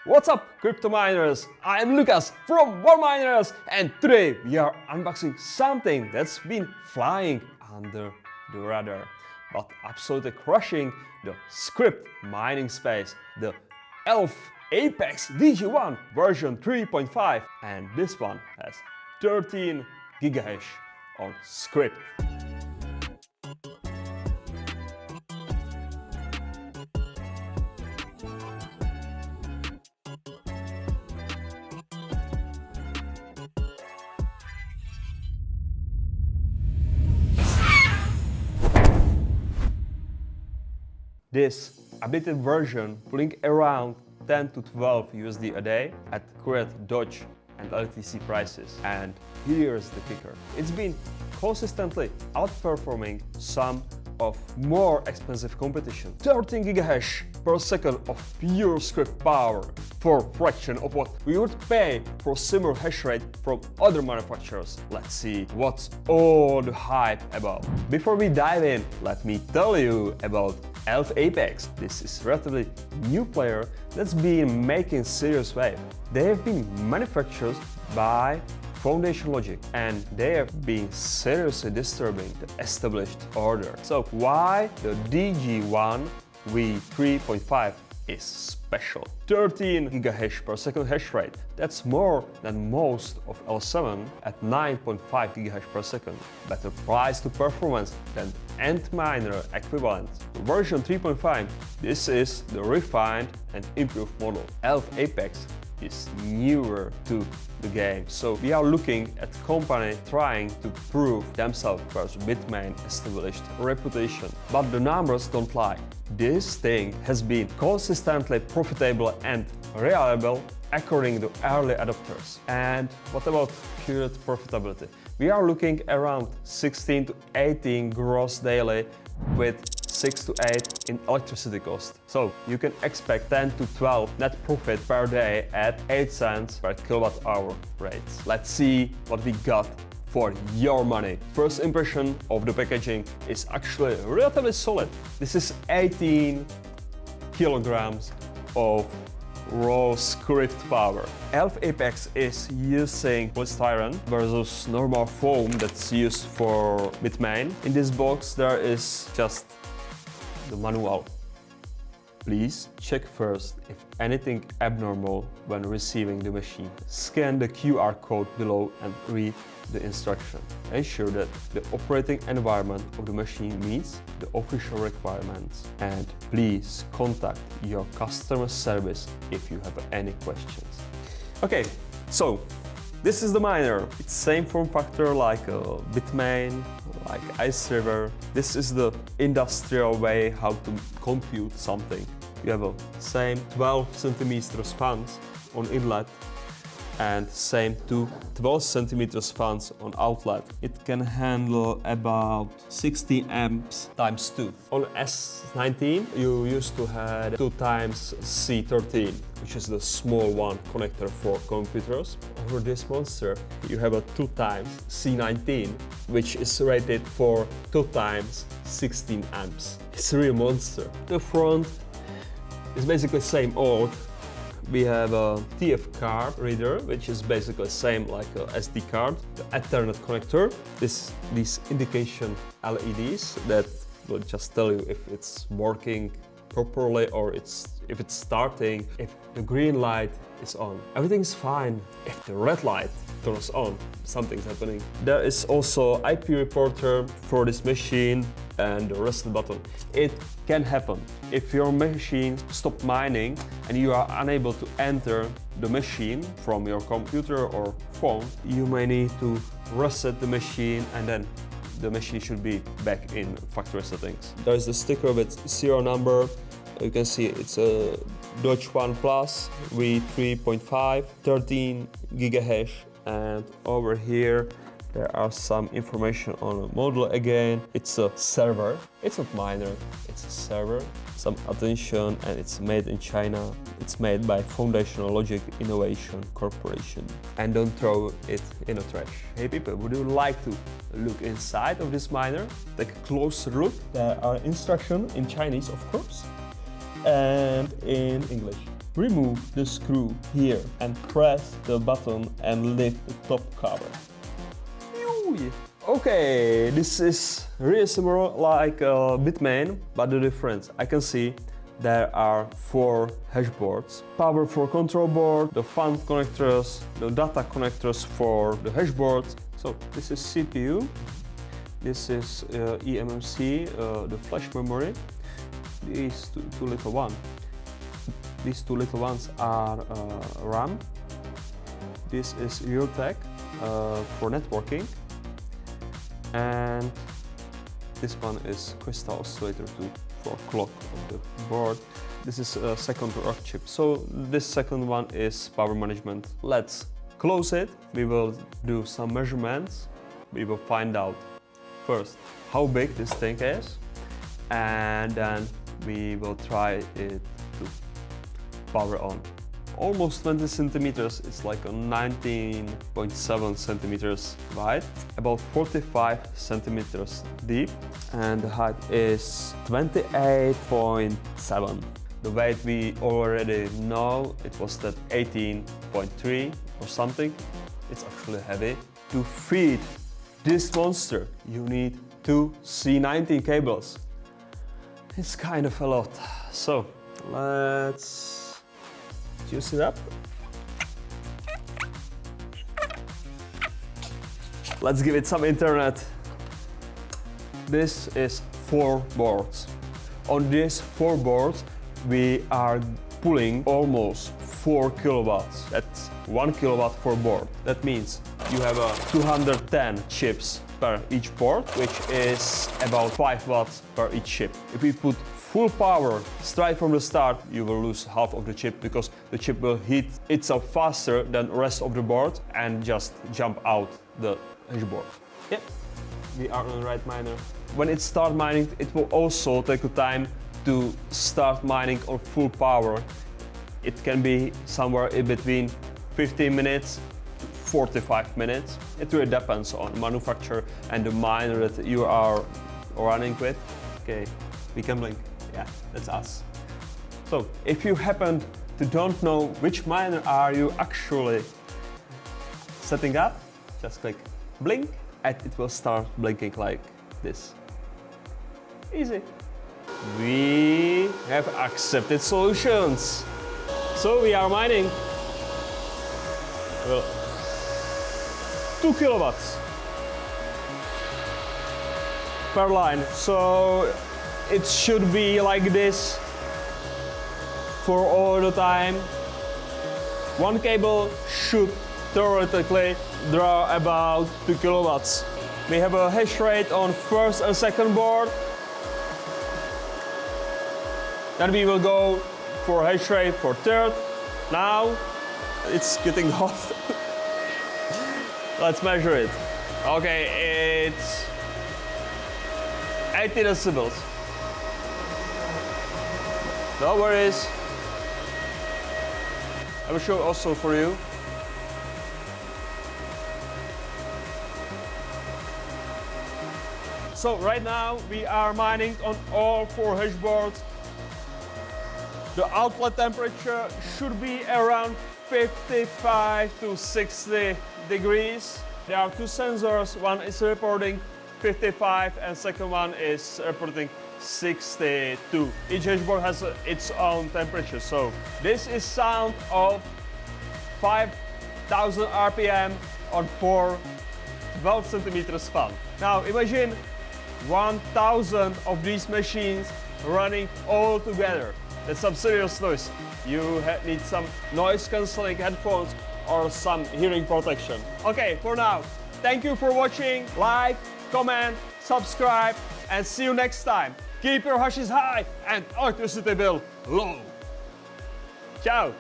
What's up, crypto miners? I'm Lucas from War Miners, and today we are unboxing something that's been flying under the radar, but absolutely crushing the Scrypt mining space, the Elphapex DG1 version 3.5, and this one has 13 gigahash on Scrypt. This updated version pulling around 10 to 12 USD a day at current Doge and LTC prices. And here's the kicker. It's been consistently outperforming some of more expensive competition. 13 gigahash per second of pure Scrypt power for a fraction of what we would pay for similar hash rate from other manufacturers. Let's see what's all the hype about. Before we dive in, let me tell you about Elphapex. This is a relatively new player that's been making serious wave. They have been manufactured by Foundation Logic, and they have been seriously disturbing the established order. So why the DG1 v3.5 is special? 13 gigahash per second hash rate. That's more than most of L7 at 9.5 gigahash per second. Better price to performance than Antminer equivalent. Version 3.5, this is the refined and improved model. Elphapex is newer to the game, so we are looking at company trying to prove themselves versus Bitmain established reputation. But the numbers don't lie. This thing has been consistently profitable and reliable according to early adopters. And what about current profitability? We are looking around 16 to 18 gross daily with 6 to 8 in electricity cost. So you can expect 10 to 12 net profit per day at 8 cents per kilowatt hour rates. Let's see what we got for your money. First impression of the packaging is actually relatively solid. This is 18 kilograms of raw Scrypt power. Elphapex is using polystyrene versus normal foam that's used for Bitmain. In this box there is just the manual. Please check first if anything abnormal when receiving the machine. Scan the QR code below and read the instruction. Ensure that the operating environment of the machine meets the official requirements, and please contact your customer service if you have any questions. Okay, so this is the miner. It's same form factor like Bitmain, like Ice River. This is the industrial way how to compute something. You have a same 12 centimeters fans on inlet and same 12 centimeters fans on outlet. It can handle about 60 amps times 2. On S19 you used to have 2 times C13, which is the small one connector for computers. Over this monster you have a 2 times C19, which is rated for 2 times 16 amps. It's a real monster. The front is basically same old. We have a TF card reader, which is basically same like a SD card. The Ethernet connector, these indication LEDs that will just tell you if it's working properly or if it's starting, if the green light is on. Everything's fine. If the red light turns on, something's happening. There is also IP reporter for this machine and the reset button. It can happen if your machine stops mining and you are unable to enter the machine from your computer or phone. You may need to reset the machine, and then the machine should be back in factory settings. There's the sticker with serial number. You can see it's a Dogecoin Plus v3.5, 13 gigahash, and over here there are some information on the model again. It's a server. It's not miner, it's a server. Some attention, and it's made in China. It's made by Foundation Logic Innovation Corporation. And don't throw it in the trash. Hey people, would you like to look inside of this miner? Take a closer look. There are instructions in Chinese, of course, and in English. remove the screw here and press the button and lift the top cover. Okay, this is really similar like Bitmain, but the difference I can see there are 4 hash boards. Power for control board, the fund connectors, the data connectors for the hash boards. So this is CPU, this is eMMC, the flash memory. These two little ones. These 2 little ones are RAM. This is Realtek for networking. And this one is crystal oscillator for clock of the board. This is a second rack chip. So this second one is power management. Let's close it. We will do some measurements. We will find out first how big this thing is, and then we will try it to power on. Almost 20 centimeters, it's like a 19.7 centimeters wide, about 45 centimeters deep, and the height is 28.7. The weight we already know, it was that 18.3 or something. It's actually heavy. To feed this monster, you need 2 C19 cables. It's kind of a lot. So let's juice it up. Let's give it some internet. This is 4 boards. On these 4 boards, we are pulling almost 4 kilowatts. That's 1 kilowatt per board. That means you have 210 chips per each board, which is about 5 watts per each chip. If we put full power straight from the start, you will lose half of the chip because the chip will heat itself faster than the rest of the board and just jump out the hash board. Yep, we are on the right miner. When it starts mining, it will also take a time to start mining on full power. It can be somewhere in between 15 minutes to 45 minutes. It really depends on the manufacturer and the miner that you are running with. Okay, we can blink. Yeah, that's us. So if you happen to don't know which miner are you actually setting up, just click blink and it will start blinking like this. Easy. We have accepted solutions. So we are mining 2 kilowatts per line. So it should be like this for all the time. One cable should theoretically draw about 2 kilowatts. We have a hash rate on first and second board. Then we will go for hash rate for third. Now it's getting hot. Let's measure it. Okay, it's 80 decibels. No worries. I will show also for you. So right now we are mining on all 4 hash boards. The outlet temperature should be around 55 to 60 degrees. There are 2 sensors. One is reporting 55 and second one is reporting 62. Each hash board has its own temperature. So this is sound of 5,000 RPM on 4 12 centimeters fan. Now imagine 1,000 of these machines running all together. That's some serious noise. You need some noise cancelling headphones or some hearing protection. Okay, for now, thank you for watching. Like, comment, subscribe, and see you next time. Keep your hashes high and electricity bill low. Ciao.